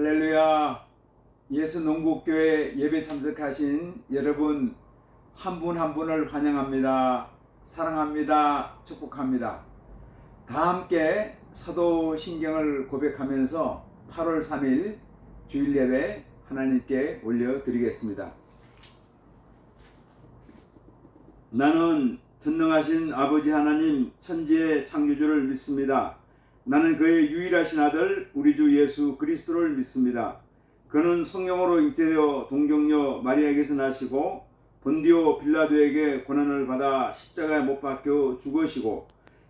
할렐루야. 예수농국교회 예배 참석하신 여러분 한 분 한 분을 환영합니다. 사랑합니다. 축복합니다. 다 함께 사도신경을 고백하면서 8월 3일 주일 예배 하나님께 올려드리겠습니다. 나는 전능하신 아버지 하나님 천지의 창조주를 믿습니다. 나는 그의 유일하신 아들 우리 주 예수 그리스도를 믿습니다. 그는 성령으로 잉태되어 동정녀 마리아에게서 나시고 본디오 빌라도에게 고난을 받아 십자가에 못 박혀 죽으시고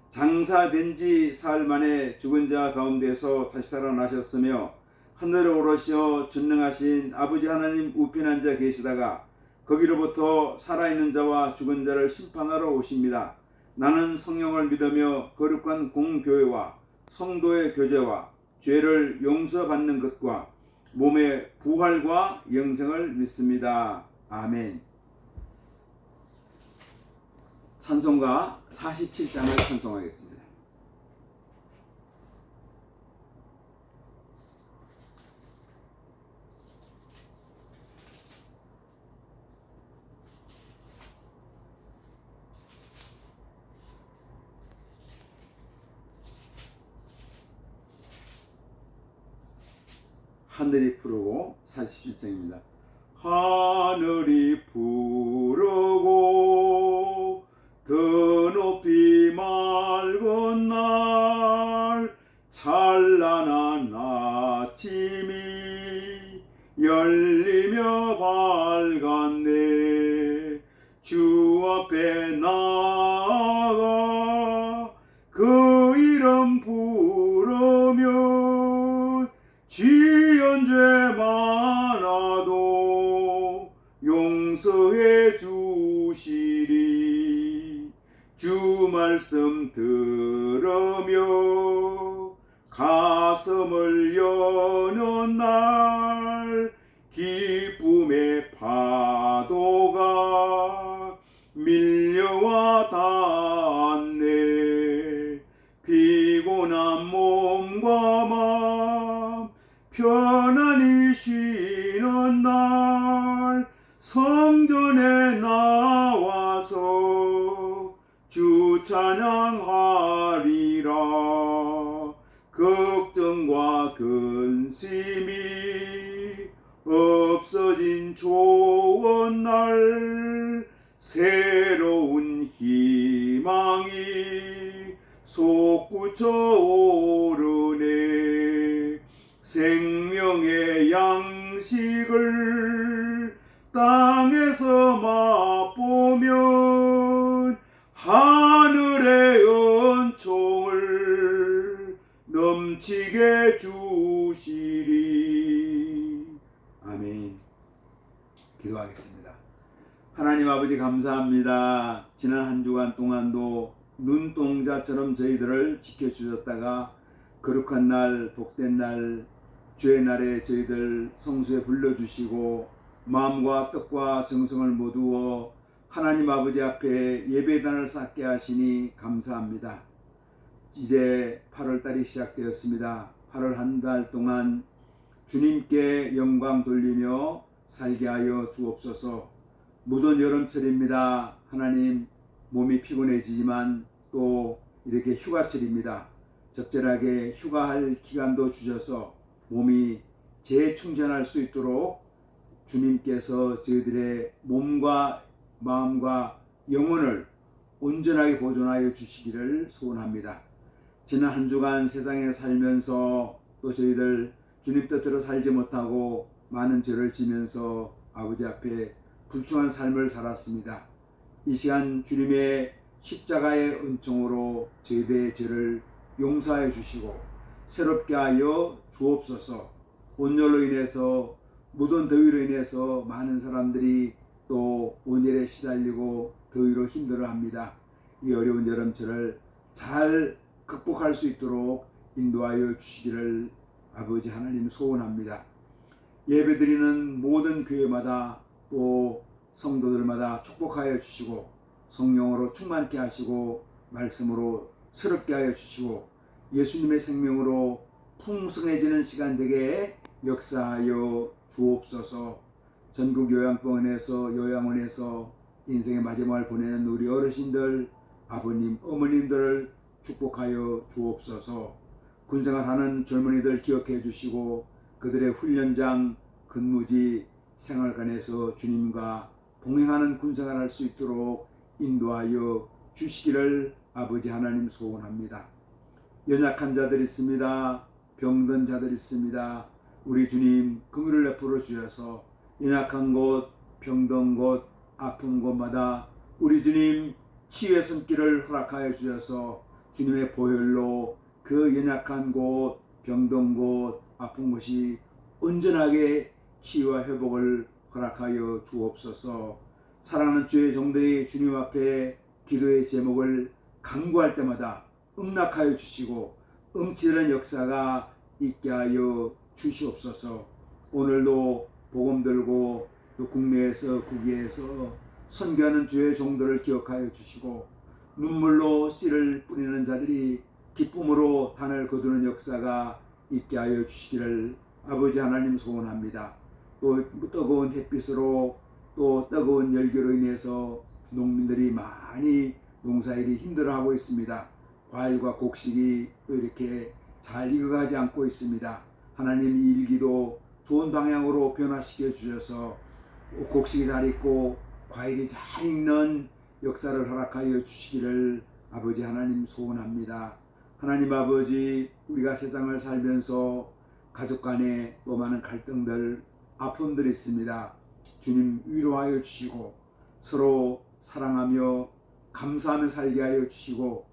장사된 지 사흘 만에 죽은 자 가운데서 다시 살아나셨으며 하늘에 오르시어 전능하신 아버지 하나님 우편에 앉아 계시다가 거기로부터 살아있는 자와 죽은 자를 심판하러 오십니다. 나는 성령을 믿으며 거룩한 공교회와 성도의 교제와 죄를 용서받는 것과 몸의 부활과 영생을 믿습니다. 아멘. 찬송가 47장을 찬송하겠습니다. 하늘이 푸르고 47장입니다. 하늘이 푸르고 더 높이 맑은 날 찬란한 아침이 열리며 밝았네. 주 앞에 나아가 그 이름 부르면 지은 죄 많아도 용서해 주시리. 주 말씀 들으며 가슴을 여는 날 기쁨의 파도가 밀려와 닿네. 피곤한 몸과 마음 편안히 쉬는 날 성전에 나와서 주 찬양하리라. 걱정과 근심이 없어진 좋은 날 새로운 희망이 솟구쳐 오르네. 생명의 양식을 땅에서 맛보면 하늘의 은총을 넘치게 주시리. 아멘. 기도하겠습니다. 하나님 아버지 감사합니다. 지난 한 주간 동안도 눈동자처럼 저희들을 지켜주셨다가 거룩한 날, 복된 날, 주의 날에 저희들 성수에 불러주시고 마음과 뜻과 정성을 모두어 하나님 아버지 앞에 예배단을 쌓게 하시니 감사합니다. 이제 8월달이 시작되었습니다. 8월 한 달 동안 주님께 영광 돌리며 살게 하여 주옵소서. 무더운 여름철입니다. 하나님, 몸이 피곤해지지만 또 이렇게 휴가철입니다. 적절하게 휴가할 기간도 주셔서 몸이 재충전할 수 있도록 주님께서 저희들의 몸과 마음과 영혼을 온전하게 보존하여 주시기를 소원합니다. 지난 한 주간 세상에 살면서 또 저희들 주님 뜻대로 살지 못하고 많은 죄를 지면서 아버지 앞에 불충한 삶을 살았습니다. 이 시간 주님의 십자가의 은총으로 저희들의 죄를 용서하여 주시고 새롭게 하여 주옵소서. 온열로 인해서 무더운 더위로 인해서 많은 사람들이 또 온열에 시달리고 더위로 힘들어합니다. 이 어려운 여름철을 잘 극복할 수 있도록 인도하여 주시기를 아버지 하나님 소원합니다. 예배드리는 모든 교회마다 또 성도들마다 축복하여 주시고 성령으로 충만케 하시고 말씀으로 새롭게 하여 주시고 예수님의 생명으로 풍성해지는 시간 되게 역사하여 주옵소서. 전국 요양원에서 인생의 마지막을 보내는 우리 어르신들, 아버님, 어머님들을 축복하여 주옵소서. 군생활하는 젊은이들 기억해 주시고 그들의 훈련장, 근무지, 생활관에서 주님과 동행하는 군생활할 수 있도록 인도하여 주시기를 아버지 하나님 소원합니다. 연약한 자들 있습니다. 병든 자들 있습니다. 우리 주님 긍휼을 베풀어 주셔서 연약한 곳, 병든 곳, 아픈 곳마다 우리 주님 치유의 손길을 허락하여 주셔서 주님의 보혈로 그 연약한 곳, 병든 곳, 아픈 곳이 온전하게 치유와 회복을 허락하여 주옵소서. 사랑하는 주의 종들이 주님 앞에 기도의 제목을 간구할 때마다 응답하여 주시고 응치는 역사가 있게 하여 주시옵소서. 오늘도 복음 들고 또 국내에서 국외에서 선교하는 주의 종들을 기억하여 주시고 눈물로 씨를 뿌리는 자들이 기쁨으로 단을 거두는 역사가 있게 하여 주시기를 아버지 하나님 소원합니다. 또 뜨거운 햇빛으로 또 뜨거운 열기로 인해서 농민들이 많이 농사일이 힘들어하고 있습니다. 과일과 곡식이 또 이렇게 잘 익어가지 않고 있습니다. 하나님 이 일기도 좋은 방향으로 변화시켜 주셔서 곡식이 잘 익고 과일이 잘 익는 역사를 허락하여 주시기를 아버지 하나님 소원합니다. 하나님 아버지, 우리가 세상을 살면서 가족 간에 또 많은 갈등들, 아픔들이 있습니다. 주님 위로하여 주시고 서로 사랑하며 감사하며 살게 하여 주시고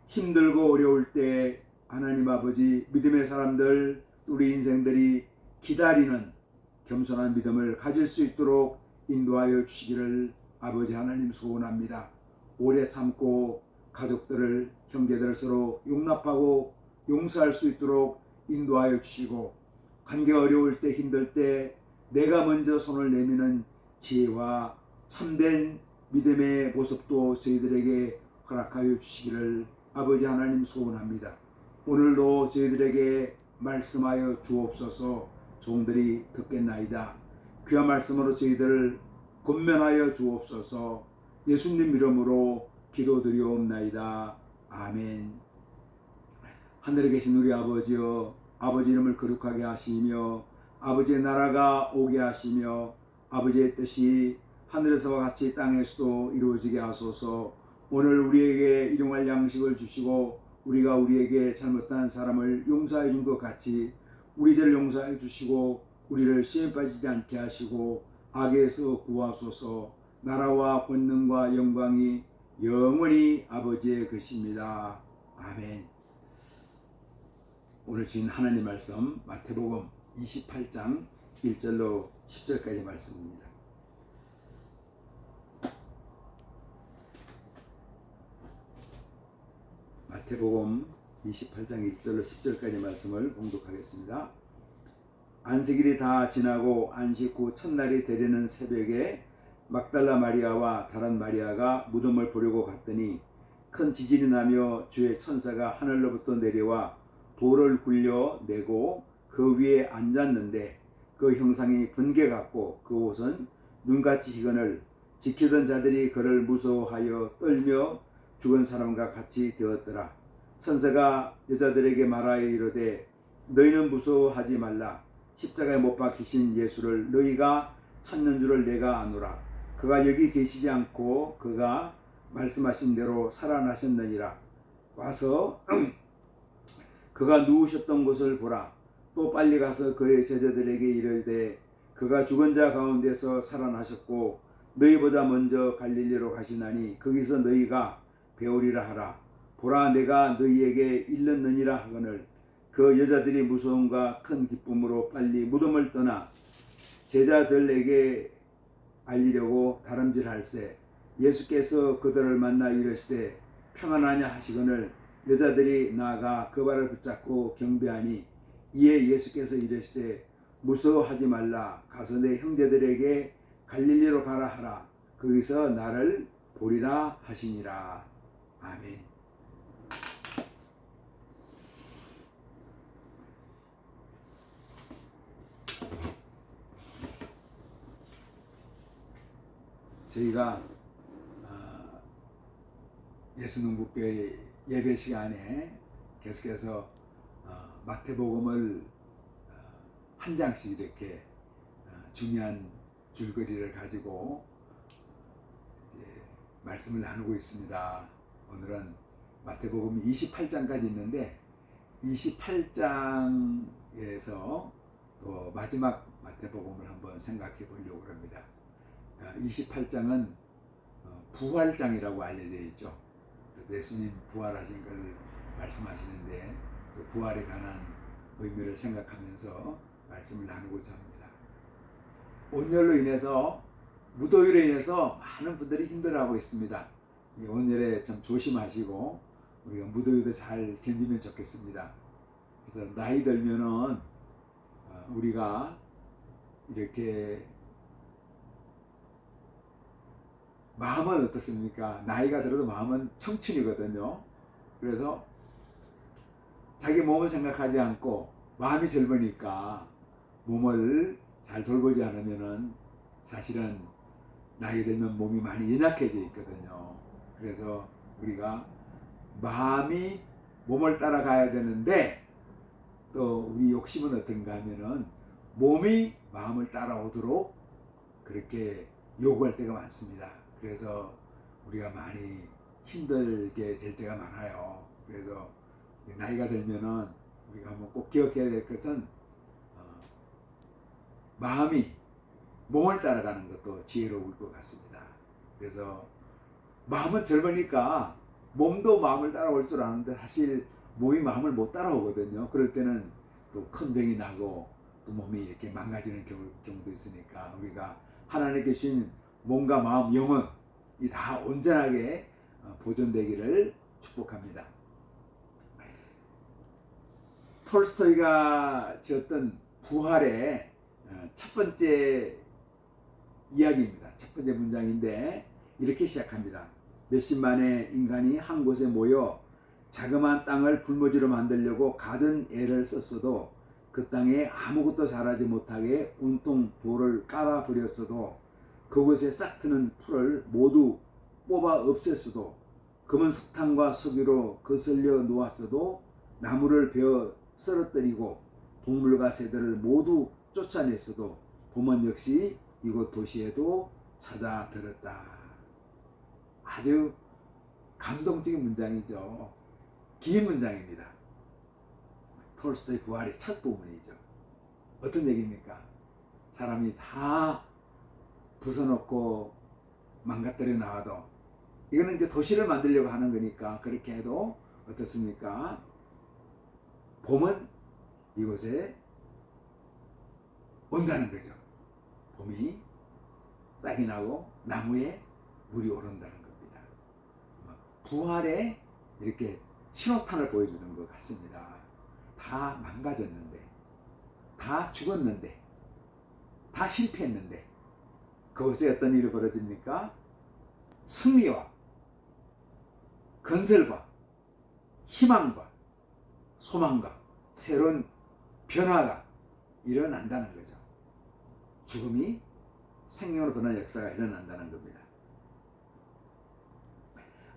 힘들고 어려울 때 하나님 아버지 믿음의 사람들, 우리 인생들이 기다리는 겸손한 믿음을 가질 수 있도록 인도하여 주시기를 아버지 하나님 소원합니다. 오래 참고 가족들을, 형제들을 서로 용납하고 용서할 수 있도록 인도하여 주시고 관계가 어려울 때, 힘들 때 내가 먼저 손을 내미는 지혜와 참된 믿음의 모습도 저희들에게 허락하여 주시기를 아버지 하나님 소원합니다. 오늘도 저희들에게 말씀하여 주옵소서. 종들이 듣겠나이다. 귀한 말씀으로 저희들을 권면하여 주옵소서. 예수님 이름으로 기도드리옵나이다. 아멘. 하늘에 계신 우리 아버지여, 아버지 이름을 거룩하게 하시며 아버지의 나라가 오게 하시며 아버지의 뜻이 하늘에서와 같이 땅에서도 이루어지게 하소서. 오늘 우리에게 일용할 양식을 주시고 우리가 우리에게 잘못한 사람을 용서해 준 것 같이 우리들을 용서해 주시고 우리를 시험에 빠지지 않게 하시고 악에서 구하소서. 나라와 권능과 영광이 영원히 아버지의 것입니다. 아멘. 오늘 주신 하나님 말씀 마태복음 28장 1절로 10절까지 말씀입니다. 마태복음 28장 1절로 10절까지 말씀을 봉독하겠습니다. 안식일이 다 지나고 안식 후 첫날이 되려는 새벽에 막달라 마리아와 다른 마리아가 무덤을 보려고 갔더니 큰 지진이 나며 주의 천사가 하늘로부터 내려와 돌을 굴려내고 그 위에 앉았는데 그 형상이 번개 같고 그 옷은 눈같이 희건을 지키던 자들이 그를 무서워하여 떨며 죽은 사람과 같이 되었더라. 천사가 여자들에게 말하여 이르되 너희는 무서워하지 말라. 십자가에 못 박히신 예수를 너희가 찾는 줄을 내가 아노라. 그가 여기 계시지 않고 그가 말씀하신 대로 살아나셨느니라. 와서 그가 누우셨던 곳을 보라. 또 빨리 가서 그의 제자들에게 이르되 그가 죽은 자 가운데서 살아나셨고 너희보다 먼저 갈릴리로 가시나니 거기서 너희가 배우리라 하라. 보라, 내가 너희에게 일렀느니라 하거늘. 그 여자들이 무서움과 큰 기쁨으로 빨리 무덤을 떠나 제자들에게 알리려고 다름질할세. 예수께서 그들을 만나 이르시되 평안하냐 하시거늘 여자들이 나아가 그 발을 붙잡고 경배하니 이에 예수께서 이르시되 무서워하지 말라. 가서 내 형제들에게 갈릴리로 가라 하라. 거기서 나를 보리라 하시니라. 아멘. 저희가 예수농부교회 예배 시간에 계속해서 마태복음을 한 장씩 이렇게 중요한 줄거리를 가지고 이제 말씀을 나누고 있습니다. 오늘은 마태복음 28장까지 있는데 28장에서 또 마지막 마태복음을 한번 생각해 보려고 합니다. 28장은 부활장이라고 알려져 있죠. 그래서 예수님 부활하신 걸 말씀하시는데 그 부활에 관한 의미를 생각하면서 말씀을 나누고자 합니다. 온열로 인해서 무더위로 인해서 많은 분들이 힘들어하고 있습니다. 이 온열에 참 조심하시고 우리가 무더위도 잘 견디면 좋겠습니다. 그래서 나이 들면은 우리가 이렇게 마음은 어떻습니까? 나이가 들어도 마음은 청춘이거든요. 그래서 자기 몸을 생각하지 않고 마음이 젊으니까 몸을 잘 돌보지 않으면은 사실은 나이 들면 몸이 많이 연약해져 있거든요. 그래서 우리가 마음이 몸을 따라가야 되는데 또 우리 욕심은 어떤가 하면은 몸이 마음을 따라오도록 그렇게 요구할 때가 많습니다. 그래서 우리가 많이 힘들게 될 때가 많아요. 그래서 나이가 들면은 우리가 한번 꼭 기억해야 될 것은 마음이 몸을 따라가는 것도 지혜로울 것 같습니다. 그래서 마음은 젊으니까 몸도 마음을 따라올 줄 아는데 사실 몸이 마음을 못 따라오거든요. 그럴 때는 또 큰 병이 나고 또 몸이 이렇게 망가지는 경우도 있으니까 우리가 하나님께 주신 몸과 마음, 영혼 이 다 온전하게 보존되기를 축복합니다. 톨스토이가 지었던 부활의 첫 번째 이야기입니다. 첫 번째 문장인데 이렇게 시작합니다. 몇십만의 인간이 한 곳에 모여 자그마한 땅을 불모지로 만들려고 가든 애를 썼어도 그 땅에 아무것도 자라지 못하게 온통 돌을 깔아버렸어도 그곳에 싹트는 풀을 모두 뽑아 없앴어도 검은 석탄과 석유로 거슬려 놓았어도 나무를 베어 쓰러뜨리고 동물과 새들을 모두 쫓아냈어도 봄은 역시 이곳 도시에도 찾아들었다. 아주 감동적인 문장이죠. 긴 문장입니다. 톨스토이 부활의 첫 부분이죠. 어떤 얘기입니까? 사람이 다 부숴놓고 망가뜨려 나와도 이거는 이제 도시를 만들려고 하는 거니까 그렇게 해도 어떻습니까? 봄은 이곳에 온다는 거죠. 봄이 싹이 나고 나무에 물이 오른다는 겁니다. 부활에 이렇게 신호탄을 보여주는 것 같습니다. 다 망가졌는데, 다 죽었는데, 다 실패했는데 그곳에 어떤 일이 벌어집니까? 승리와 건설과 희망과 소망과 새로운 변화가 일어난다는 거죠. 죽음이 생명으로 변하는 역사가 일어난다는 겁니다.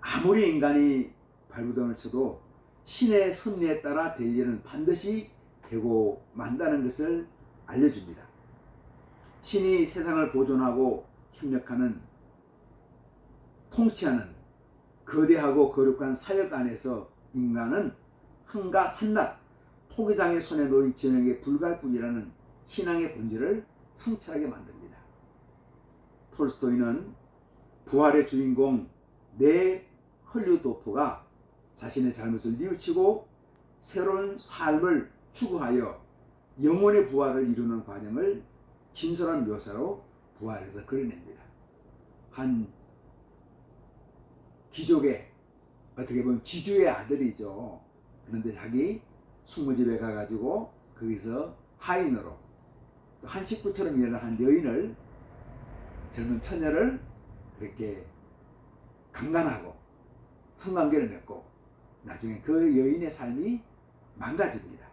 아무리 인간이 발부동을 쳐도 신의 섭리에 따라 될 일은 반드시 되고 만다는 것을 알려줍니다. 신이 세상을 보존하고 협력하는 통치하는 거대하고 거룩한 사역 안에서 인간은 한낱 토기장의 손에 놓인 진흙에 불과할 뿐이라는 신앙의 본질을 성찰하게 만듭니다. 톨스토이는 부활의 주인공 네 헐리우드포가 자신의 잘못을 뉘우치고 새로운 삶을 추구하여 영혼의 부활을 이루는 과정을 진솔한 묘사로 부활해서 그려냅니다. 한 귀족의 어떻게 보면 지주의 아들이죠. 그런데 자기 숙모집에 가가지고 거기서 하인으로 또 한 식구처럼 일하는 한 여인을 젊은 처녀를 그렇게 강간하고 성관계를 맺고 나중에 그 여인의 삶이 망가집니다.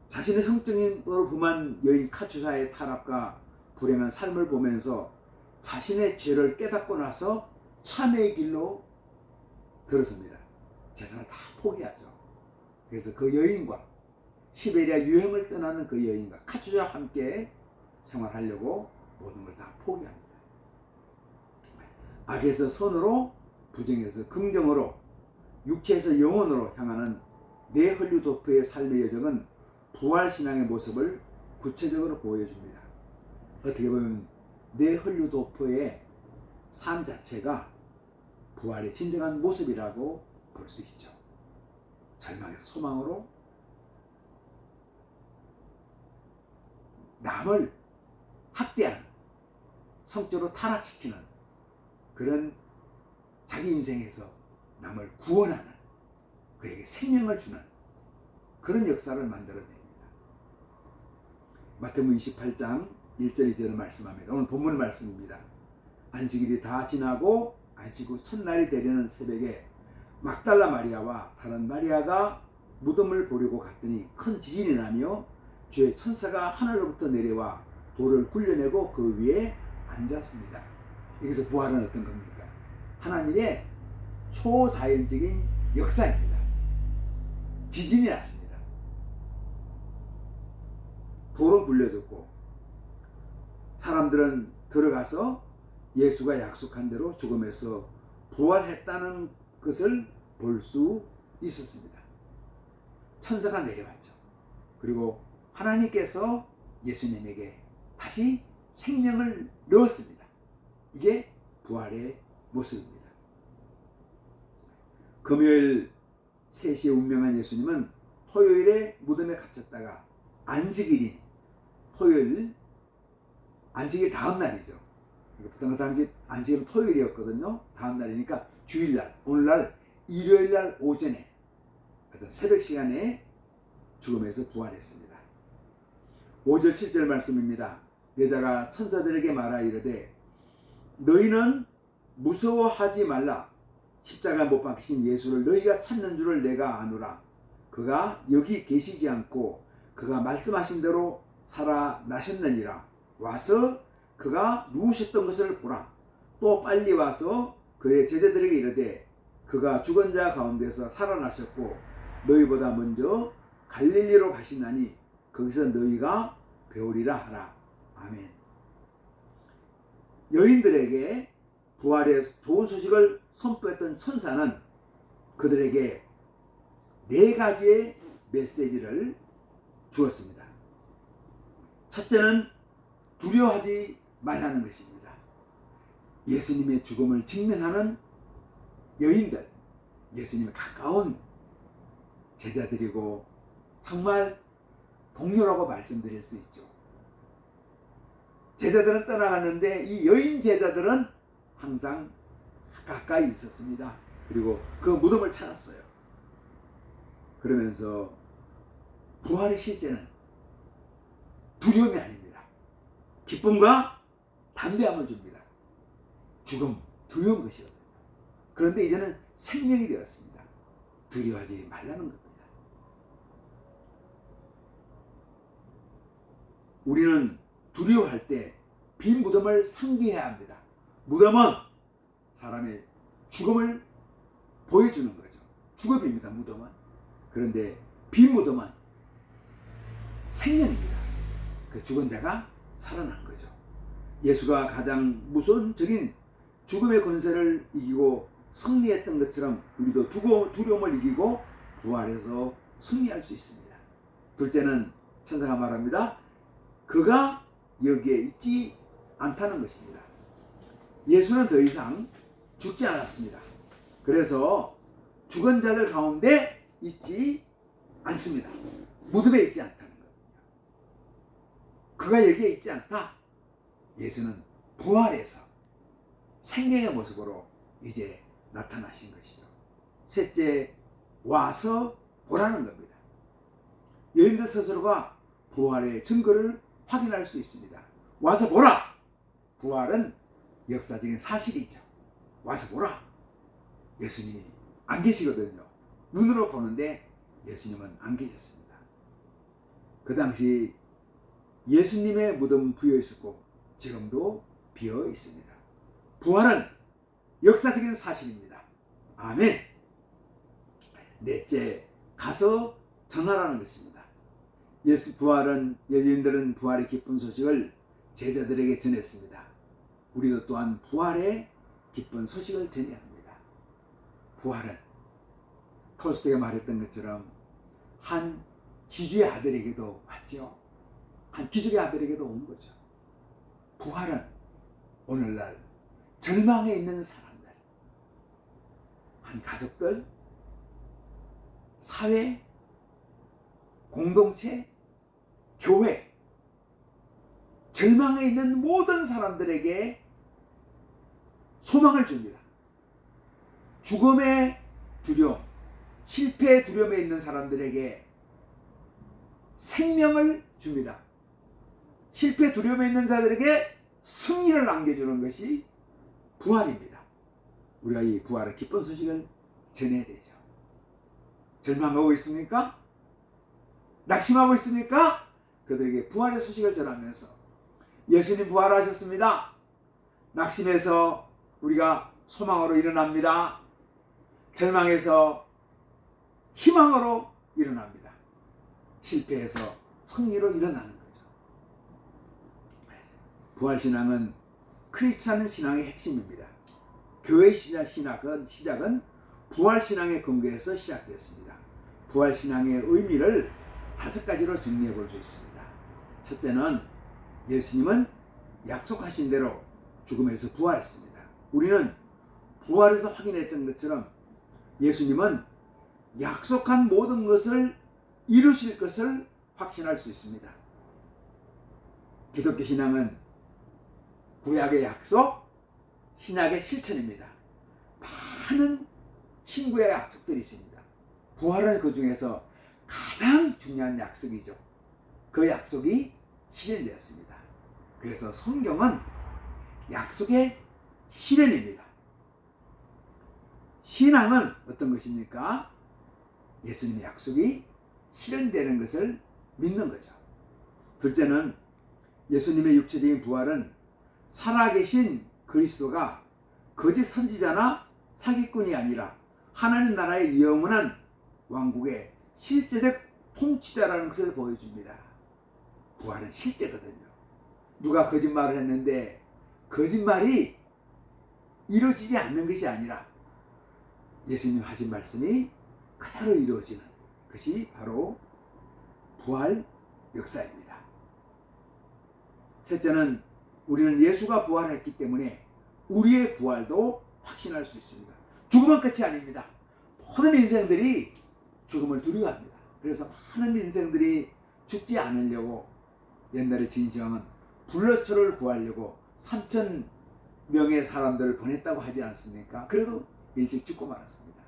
자신의 성적인 범한 여인 카추사의 탄압과 불행한 삶을 보면서 자신의 죄를 깨닫고 나서 참회의 길로 들어섭니다. 재산을 다 포기하죠. 그래서 그 여인과 시베리아 유형을 떠나는 그 여인과 카츄자와 함께 생활하려고 모든 걸 다 포기합니다. 악에서 선으로, 부정에서 긍정으로, 육체에서 영혼으로 향하는 네헐류도프의 삶의 여정은 부활신앙의 모습을 구체적으로 보여줍니다. 어떻게 보면 네헐류도프의 삶 자체가 부활의 진정한 모습이라고 볼 수 있죠. 절망에서 소망으로, 남을 학대하는, 성적으로 타락시키는 그런 자기 인생에서 남을 구원하는, 그에게 생명을 주는 그런 역사를 만들어냅니다. 마태복음 28장 1절 2절을 말씀합니다. 오늘 본문 말씀입니다. 안식일이 다 지나고 안식 후 첫날이 되려는 새벽에 막달라 마리아와 다른 마리아가 무덤을 보려고 갔더니 큰 지진이 나며 주의 천사가 하늘로부터 내려와 돌을 굴려내고 그 위에 앉았습니다. 여기서 부활은 어떤 겁니까? 하나님의 초자연적인 역사입니다. 지진이 났습니다. 돌은 굴려졌고 사람들은 들어가서 예수가 약속한 대로 죽음에서 부활했다는 것을 볼 수 있었습니다. 천사가 내려왔죠. 그리고 하나님께서 예수님에게 다시 생명을 넣었습니다. 이게 부활의 모습입니다. 금요일 3시에 운명한 예수님은 토요일에 무덤에 갇혔다가 안식일인 토요일, 안식일 다음 날이죠. 그 당시 안식일은 토요일이었거든요. 다음 날이니까 주일날, 오늘날 일요일날 오전에 어떤 새벽 시간에 죽음에서 부활했습니다. 5절 7절 말씀입니다. 여자가 천사들에게 말하 이르되 너희는 무서워하지 말라. 십자가 못 박히신 예수를 너희가 찾는 줄을 내가 아노라. 그가 여기 계시지 않고 그가 말씀하신 대로 살아나셨느니라. 와서 그가 누우셨던 것을 보라. 또 빨리 와서 그의 제자들에게 이르되 그가 죽은 자 가운데서 살아나셨고 너희보다 먼저 갈릴리로 가시나니 거기서 너희가 배우리라 하라. 아멘. 여인들에게 부활의 좋은 소식을 선포했던 천사는 그들에게 4가지의 메시지를 주었습니다. 첫째는 두려워하지 말라는 것입니다. 예수님의 죽음을 직면하는 여인들, 예수님의 가까운 제자들이고 정말 동료라고 말씀드릴 수 있죠. 제자들은 떠나갔는데 이 여인 제자들은 항상 가까이 있었습니다. 그리고 그 무덤을 찾았어요. 그러면서 부활의 실제는 두려움이 아닙니다. 기쁨과 담대함을 줍니다. 죽음, 두려운 것이거든요. 그런데 이제는 생명이 되었습니다. 두려워하지 말라는 겁니다. 우리는 두려워할 때 빈 무덤을 상기해야 합니다. 무덤은 사람의 죽음을 보여주는 거죠. 죽음입니다, 무덤은. 그런데 빈 무덤은 생명입니다. 그 죽은 자가 살아난 거죠. 예수가 가장 무서운적인 죽음의 권세를 이기고 승리했던 것처럼 우리도 두려움을 이기고 부활해서 승리할 수 있습니다. 둘째는 천사가 말합니다. 그가 여기에 있지 않다는 것입니다. 예수는 더 이상 죽지 않았습니다. 그래서 죽은 자들 가운데 있지 않습니다. 무덤에 있지 않다는 겁니다. 그가 여기에 있지 않다. 예수는 부활해서 생명의 모습으로 이제 나타나신 것이죠. 셋째, 와서 보라는 겁니다. 여인들 스스로가 부활의 증거를 확인할 수 있습니다. 와서 보라! 부활은 역사적인 사실이죠. 와서 보라! 예수님이 안 계시거든요. 눈으로 보는데 예수님은 안 계셨습니다. 그 당시 예수님의 무덤 부여 있었고 지금도 비어 있습니다. 부활은 역사적인 사실입니다. 아멘. 넷째, 가서 전하라는 것입니다. 예수 부활은 여인들은 부활의 기쁜 소식을 제자들에게 전했습니다. 우리도 또한 부활의 기쁜 소식을 전해야 합니다. 부활은 톨스토이가 말했던 것처럼 한 지주의 아들에게도 왔죠. 한 귀족의 아들에게도 온 거죠. 부활은 오늘날 절망에 있는 사람들, 한 가족들, 사회, 공동체, 교회, 절망에 있는 모든 사람들에게 소망을 줍니다. 죽음의 두려움, 실패의 두려움에 있는 사람들에게 생명을 줍니다. 실패 두려움에 있는 자들에게 승리를 안겨주는 것이 부활입니다. 우리가 이 부활의 기쁜 소식을 전해야 되죠. 절망하고 있습니까? 낙심하고 있습니까? 그들에게 부활의 소식을 전하면서 예수님 부활하셨습니다. 낙심해서 우리가 소망으로 일어납니다. 절망해서 희망으로 일어납니다. 실패해서 승리로 일어나는 거죠. 부활신앙은 크리스찬 신앙의 핵심입니다. 교회 시작은 부활신앙의 근거에서 시작되었습니다. 부활신앙의 의미를 5가지로 정리해 볼 수 있습니다. 첫째는 예수님은 약속하신 대로 죽음에서 부활했습니다. 우리는 부활에서 확인했던 것처럼 예수님은 약속한 모든 것을 이루실 것을 확신할 수 있습니다. 기독교 신앙은 구약의 약속, 신약의 실천입니다. 많은 신구의 약속들이 있습니다. 부활은 그 중에서 가장 중요한 약속이죠. 그 약속이 실현되었습니다. 그래서 성경은 약속의 실현입니다. 신앙은 어떤 것입니까? 예수님의 약속이 실현되는 것을 믿는 거죠. 둘째는 예수님의 육체적인 부활은 살아계신 그리스도가 거짓 선지자나 사기꾼이 아니라 하나님 나라의 영원한 왕국의 실제적 통치자라는 것을 보여줍니다. 부활은 실제거든요. 누가 거짓말을 했는데 거짓말이 이루어지지 않는 것이 아니라 예수님 하신 말씀이 그대로 이루어지는 것이 바로 부활 역사입니다. 셋째는 우리는 예수가 부활했기 때문에 우리의 부활도 확신할 수 있습니다. 죽음은 끝이 아닙니다. 모든 인생들이 죽음을 두려워합니다. 그래서 많은 인생들이 죽지 않으려고 옛날에 진시황은 불로초를 구하려고 3,000명의 사람들을 보냈다고 하지 않습니까? 그래도 일찍 죽고 말았습니다.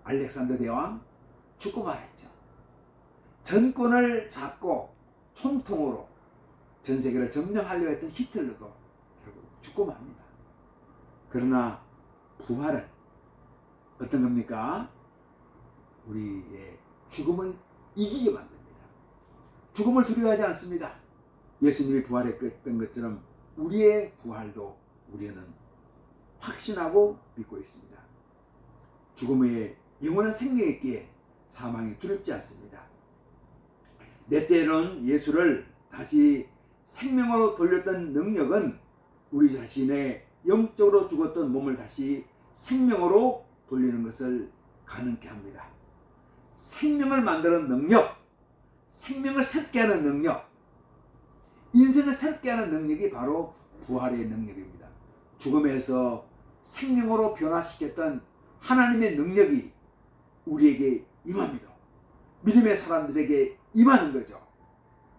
알렉산더 대왕 죽고 말았죠. 전권을 잡고 총통으로 전 세계를 점령하려고 했던 히틀러도 결국 죽고 맙니다. 그러나 부활은 어떤 겁니까? 우리의 죽음을 이기게 만듭니다. 죽음을 두려워하지 않습니다. 예수님이 부활했던 것처럼 우리의 부활도 우리는 확신하고 믿고 있습니다. 죽음의 영원한 생명이 있기에 사망이 두렵지 않습니다. 넷째로는 예수를 다시 생명으로 돌렸던 능력은 우리 자신의 영적으로 죽었던 몸을 다시 생명으로 돌리는 것을 가능케 합니다. 생명을 만드는 능력, 생명을 새롭게 하는 능력, 인생을 새롭게 하는 능력이 바로 부활의 능력입니다. 죽음에서 생명으로 변화시켰던 하나님의 능력이 우리에게 임합니다. 믿음의 사람들에게 임하는 거죠.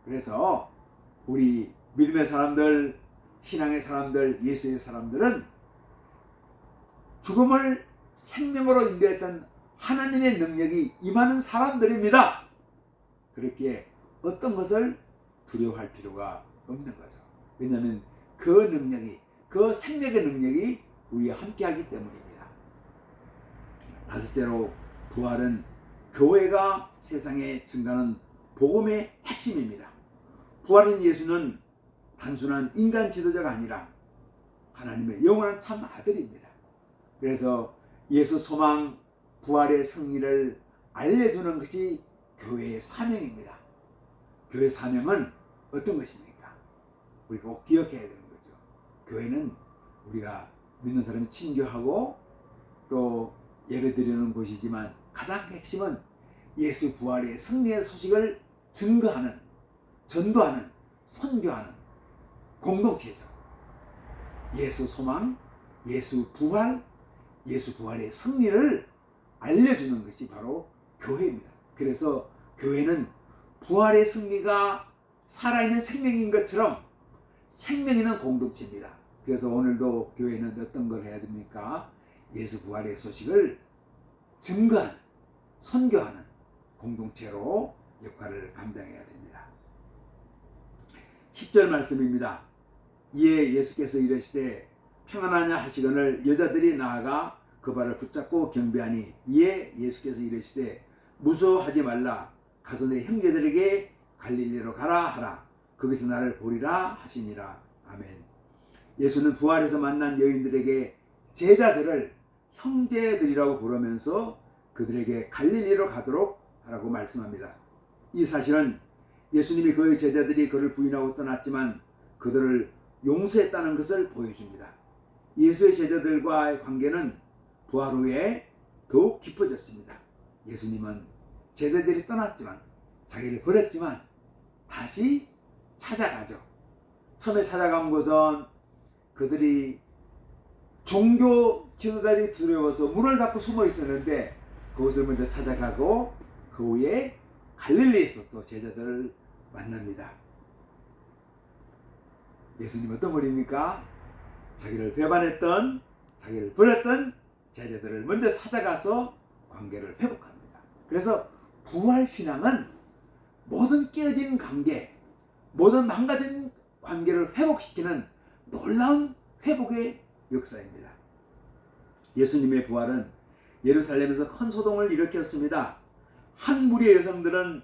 그래서 우리 믿음의 사람들, 신앙의 사람들, 예수의 사람들은 죽음을 생명으로 인도했던 하나님의 능력이 임하는 사람들입니다. 그렇기에 어떤 것을 두려워할 필요가 없는 거죠. 왜냐하면 그 능력이, 그 생명의 능력이 우리와 함께하기 때문입니다. 다섯째로 부활은 교회가 세상에 증가하는 복음의 핵심입니다. 부활인 예수는 단순한 인간 지도자가 아니라 하나님의 영원한 참 아들입니다. 그래서 예수 소망 부활의 승리를 알려주는 것이 교회의 사명입니다. 교회 사명은 어떤 것입니까? 우리가 꼭 기억해야 되는 거죠. 교회는 우리가 믿는 사람이 친교하고 또 예배드리는 곳이지만 가장 핵심은 예수 부활의 승리의 소식을 증거하는, 전도하는, 선교하는 공동체죠. 예수 소망, 예수 부활, 예수 부활의 승리를 알려주는 것이 바로 교회입니다. 그래서 교회는 부활의 승리가 살아있는 생명인 것처럼 생명 있는 공동체입니다. 그래서 오늘도 교회는 어떤 걸 해야 됩니까? 예수 부활의 소식을 증거하는, 선교하는 공동체로 역할을 감당해야 됩니다. 10절 말씀입니다. 이에 예수께서 이르시되 평안하냐 하시거늘 여자들이 나아가 그 발을 붙잡고 경배하니 이에 예수께서 이르시되 무서워하지 말라 가서 내 형제들에게 갈릴리로 가라 하라 거기서 나를 보리라 하시니라. 아멘. 예수는 부활해서 만난 여인들에게 제자들을 형제들이라고 부르면서 그들에게 갈릴리로 가도록 하라고 말씀합니다. 이 사실은 예수님이 그의 제자들이 그를 부인하고 떠났지만 그들을 용서했다는 것을 보여줍니다. 예수의 제자들과의 관계는 부활 후에 더욱 깊어졌습니다. 예수님은 제자들이 떠났지만, 자기를 버렸지만 다시 찾아가죠. 처음에 찾아간 곳은 그들이 종교 지도자들이 두려워서 문을 닫고 숨어 있었는데 그곳을 먼저 찾아가고 그 후에 갈릴리에서 또 제자들을 만납니다. 예수님 어떤 분입니까? 자기를 배반했던, 자기를 버렸던 제자들을 먼저 찾아가서 관계를 회복합니다. 그래서 부활신앙은 모든 깨어진 관계, 모든 망가진 관계를 회복시키는 놀라운 회복의 역사입니다. 예수님의 부활은 예루살렘에서 큰 소동을 일으켰습니다. 한 무리의 여성들은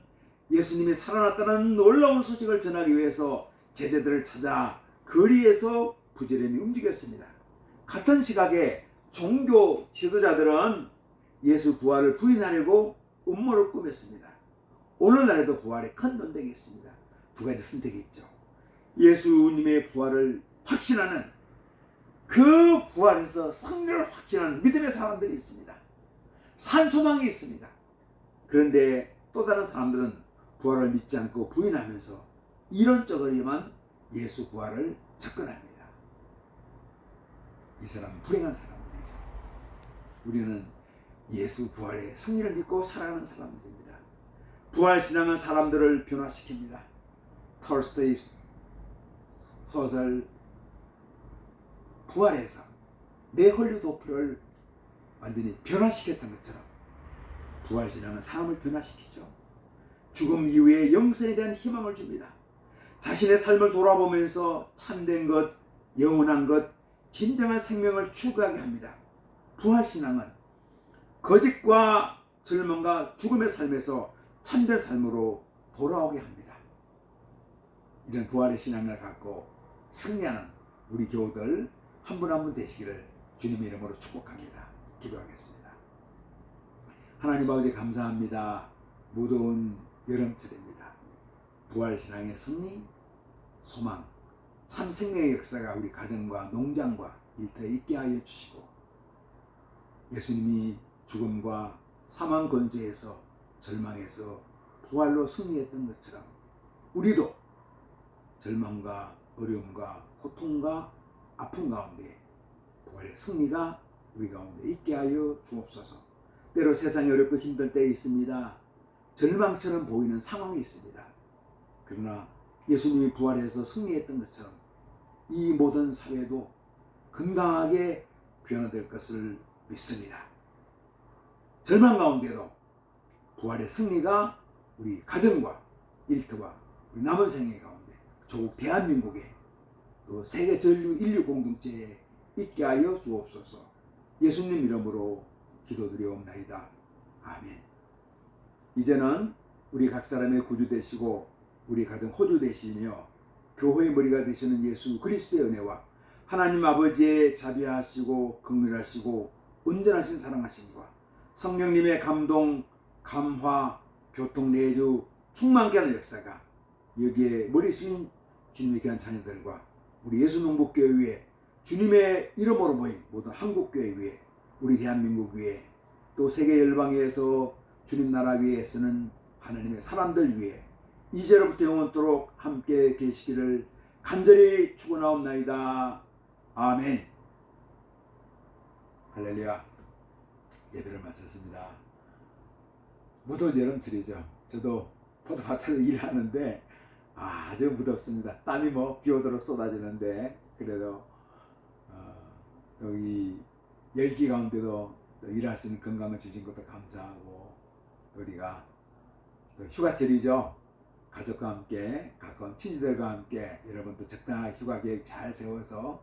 예수님이 살아났다는 놀라운 소식을 전하기 위해서 제자들을 찾아 거리에서 부지런히 움직였습니다. 같은 시각에 종교 지도자들은 예수 부활을 부인하려고 음모를 꾸몄습니다. 오늘날에도 부활에 큰 논쟁이 있습니다. 두 가지 선택이 있죠. 예수님의 부활을 확신하는, 그 부활에서 승리를 확신하는 믿음의 사람들이 있습니다. 산소망이 있습니다. 그런데 또 다른 사람들은 부활을 믿지 않고 부인하면서 이론적으로만 예수 부활을 접근합니다. 이 사람은 불행한 사람들이죠. 우리는 예수 부활의 승리를 믿고 살아가는 사람들입니다. 부활신앙은 사람들을 변화시킵니다. 톨스토이 소설 부활해서 내 헐리우드오프를 완전히 변화시켰던 것처럼 부활신앙은 사람을 변화시키죠. 죽음 이후에 영생에 대한 희망을 줍니다. 자신의 삶을 돌아보면서 참된 것, 영원한 것, 진정한 생명을 추구하게 합니다. 부활신앙은 거짓과 절망과 죽음의 삶에서 참된 삶으로 돌아오게 합니다. 이런 부활의 신앙을 갖고 승리하는 우리 교우들 한 분 한 분 되시기를 주님의 이름으로 축복합니다. 기도하겠습니다. 하나님 아버지 감사합니다. 무더운 여름철입니다. 부활신앙의 승리, 소망, 참 생명의 역사가 우리 가정과 농장과 일터에 있게 하여 주시고, 예수님이 죽음과 사망 권세에서 절망에서 부활로 승리했던 것처럼 우리도 절망과 어려움과 고통과 아픔 가운데 부활의 승리가 우리 가운데 있게 하여 주옵소서. 때로 세상이 어렵고 힘든 때에 있습니다. 절망처럼 보이는 상황이 있습니다. 그러나 예수님이 부활해서 승리했던 것처럼 이 모든 사회도 건강하게 변화될 것을 믿습니다. 절망 가운데도 부활의 승리가 우리 가정과 일터와 우리 남은 생애 가운데, 조국 대한민국에, 또 세계 전류 인류 공동체에 있게 하여 주옵소서. 예수님 이름으로 기도드리옵나이다. 아멘. 이제는 우리 각 사람의 구주 되시고 우리 가정 호주 되시며 교회의 머리가 되시는 예수 그리스도의 은혜와 하나님 아버지의 자비하시고 긍휼하시고 온전하신 사랑하심과 성령님의 감동, 감화, 교통, 내주 충만케 하는 역사가 여기에 머리 숙인 주님의 귀한 자녀들과 우리 예수농복교회 위에 주님의 이름으로 모인 모든 한국교회 위에 우리 대한민국 위에 또 세계 열방에서 주님 나라 위에 쓰는 하나님의 사람들 위에 이제로부터 영원토록 함께 계시기를 간절히 축원하옵나이다. 아멘. 할렐루야. 예배를 마쳤습니다. 무더운 여름철이죠. 저도 포도밭에서 일하는데 아주 무덥습니다. 땀이 뭐 비오도록 쏟아지는데 그래도 여기 열기 가운데도 일할 수 있는 건강을 주신 것도 감사하고 우리가 또 휴가철이죠. 가족과 함께 가까운 친지들과 함께 여러분도 적당하게 휴가 계획 잘 세워서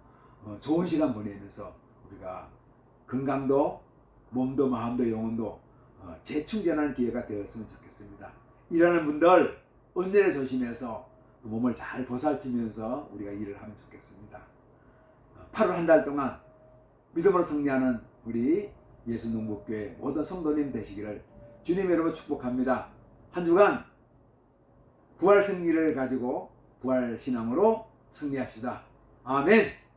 좋은 시간 보내면서 우리가 건강도 몸도 마음도 영혼도 재충전하는 기회가 되었으면 좋겠습니다. 일하는 분들 언제나 조심해서 몸을 잘 보살피면서 우리가 일을 하면 좋겠습니다. 8월 한 달 동안 믿음으로 승리하는 우리 예수농복교회 모든 성도님 되시기를 주님의 이름으로 축복합니다. 한 주간 부활 승리를 가지고 부활 신앙으로 승리합시다. 아멘.